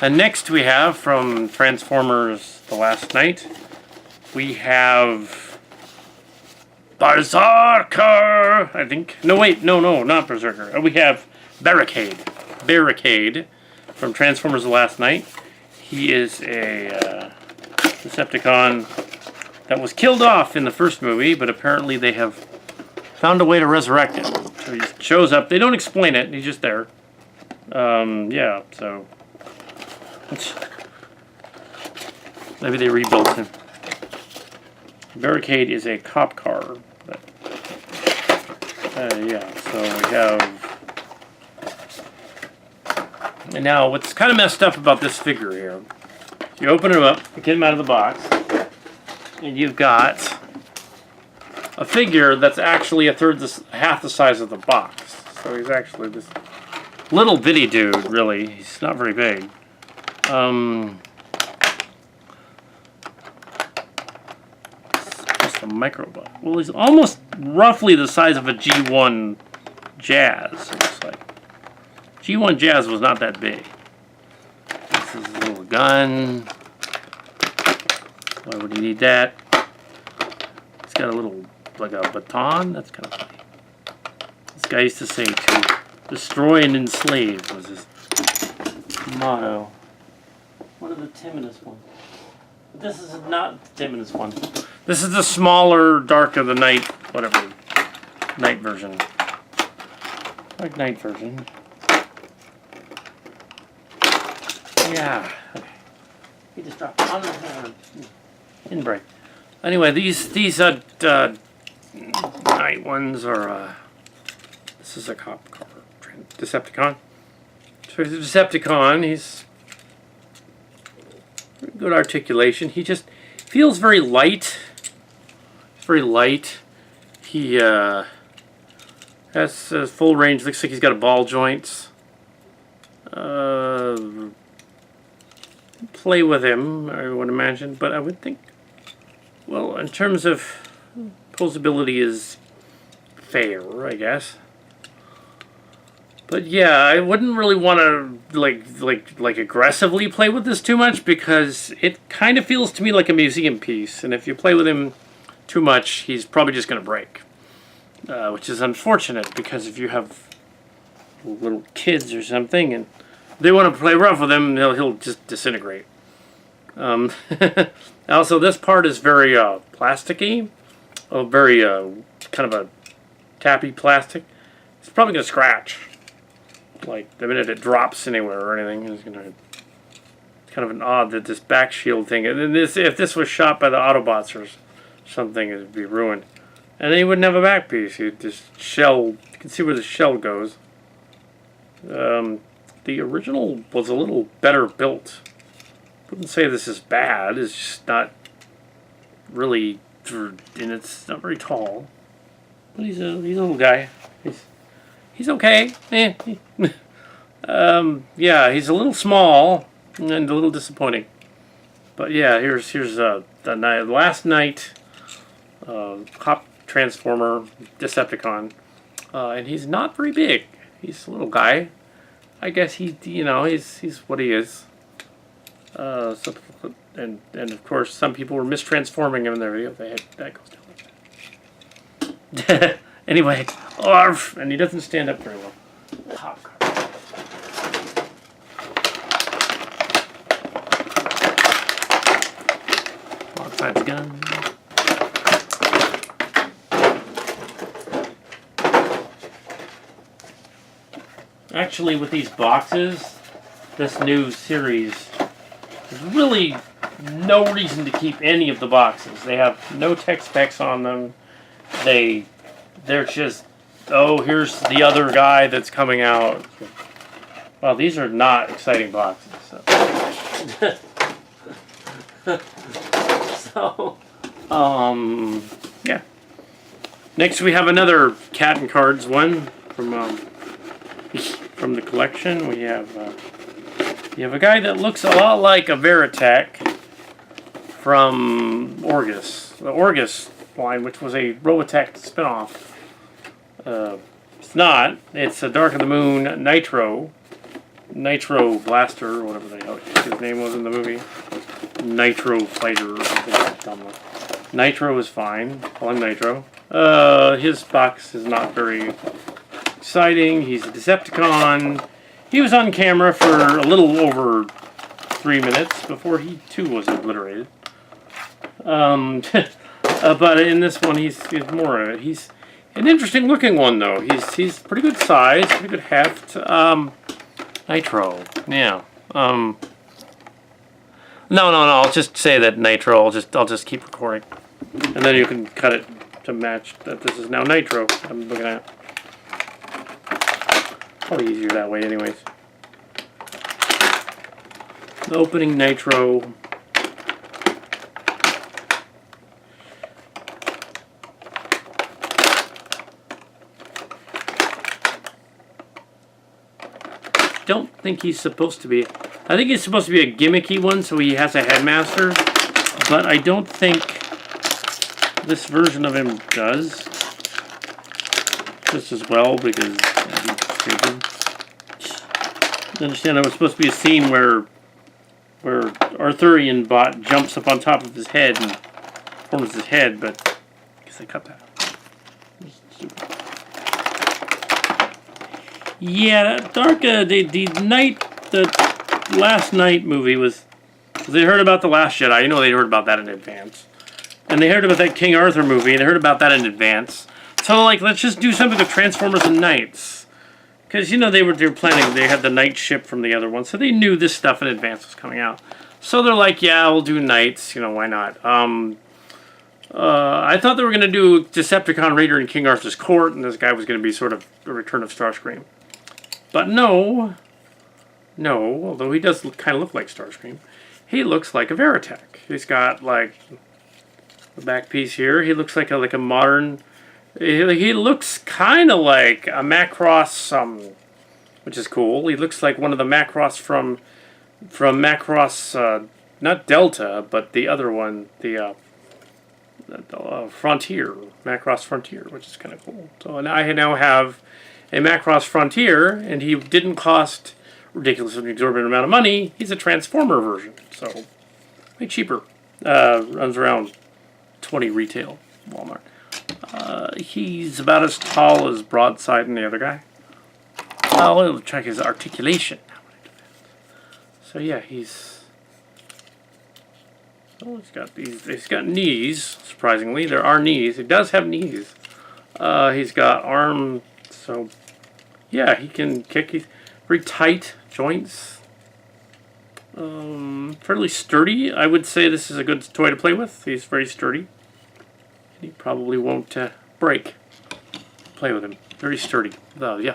And next we have from Transformers The Last Night, we have Berserker, I think. No, wait, no, not Berserker. We have Barricade. Barricade from Transformers The Last Night. He is a Decepticon that was killed off in the first movie, but apparently they have found a way to resurrect him. So he shows up. They don't explain it. He's just there. Yeah, so... maybe they rebuilt him. Barricade is a cop car. But, yeah, so we have... And now, what's kind of messed up about this figure here, you open him up, you get him out of the box, and you've got a figure that's actually half the size of the box. So he's actually this little bitty dude, really. He's not very big. Just a microbot. Well, he's almost roughly the size of a G1 Jazz, it looks like. G1 Jazz was not that big. This is a little gun. Why would you need that? It's got a little, like a baton. That's kind of funny. This guy used to say to destroy and enslave was his motto. What are the timidest ones? This is not the timidest one. This is the smaller, Dark of the Night, whatever, night version. Like night version. Yeah. Okay. He just dropped it on the floor. Didn't break. Anyway, these night ones are. This is a cop car, Decepticon. So he's a Decepticon. He's good articulation. He just feels very light. He's very light. He has full range. Looks like he's got a ball joints. Play with him, I would imagine, but I would think, well, in terms of posability is fair, I guess. But yeah, I wouldn't really want to like aggressively play with this too much, because it kind of feels to me like a museum piece, and if you play with him too much, he's probably just going to break, which is unfortunate, because if you have little kids or something and they want to play rough with him, he'll just disintegrate. Also, this part is very plasticky, very kind of a tappy plastic. It's probably going to scratch. Like, the minute it drops anywhere or anything, it's going to... It's kind of an odd that this back shield thing... And this, if this was shot by the Autobots or something, it would be ruined. And then he wouldn't have a back piece. He'd just shell... You can see where the shell goes. The original was a little better built. Wouldn't say this is bad. It's just not really... And it's not very tall. But he's a little guy. He's okay. Yeah, he's a little small and a little disappointing. But yeah, here's the Last Night Cop Transformer Decepticon, and he's not very big. He's a little guy. I guess he's what he is. And of course, some people were mistransforming him in their video. That goes down like that. Anyway, arf, and he doesn't stand up very well. Cop car. Alongside gun. Actually, with these boxes, this new series, there's really no reason to keep any of the boxes. They have no tech specs on them. They're just, oh, here's the other guy that's coming out. Well, these are not exciting boxes. So, yeah. Next, we have another Cat and Cards one from the collection. We have you have a guy that looks a lot like a Veritech from Orgus, the Orgus line, which was a Robotech spinoff. It's not. It's a Dark of the Moon Nitro Nitro Blaster, or whatever the hell his name was in the movie. Nitro Fighter or something like that. Nitro is fine. Call him Nitro. His box is not very exciting. He's a Decepticon. He was on camera for a little over 3 minutes before he too was obliterated. But in this one, he's more. He's an interesting looking one though. He's pretty good size, pretty good heft. Nitro, yeah. No. I'll just say that Nitro. I'll just keep recording, and then you can cut it to match that this is now Nitro. I'm looking at. Probably easier that way, anyways. The opening Nitro. Don't think he's supposed to be. I think he's supposed to be a gimmicky one, so he has a headmaster. But I don't think this version of him does just as well because he's stupid. I understand there was supposed to be a scene where Arthurian bot jumps up on top of his head and forms his head, but I guess I cut that. Yeah, the Last Night movie was. They heard about The Last Jedi. You know they heard about that in advance, and they heard about that King Arthur movie. They heard about that in advance. So like, let's just do something with Transformers and Knights, because you know they were planning. They had the Knight ship from the other one, so they knew this stuff in advance was coming out. So they're like, yeah, we'll do Knights. You know, why not? I thought they were going to do Decepticon Raider in King Arthur's court, and this guy was going to be sort of a return of Starscream. But no, although he does kind of look like Starscream, he looks like a Veritech. He's got like the back piece here. He looks like a modern. He looks kind of like a Macross, which is cool. He looks like one of the Macross from Macross, not Delta, but the other one, the Frontier, Macross Frontier, which is kind of cool. So I now have a Macross Frontier, and he didn't cost ridiculously exorbitant amount of money. He's a Transformer version, so way cheaper. Runs around 20 retail, Walmart. He's about as tall as Broadside and the other guy. I'll check his articulation. So yeah, he's got these. He's got knees. Surprisingly, there are knees. He does have knees. He's got arm. So yeah, he can kick. He's very tight joints. Fairly sturdy. I would say this is a good toy to play with. He's very sturdy. He probably won't break. Play with him. Very sturdy. Yeah.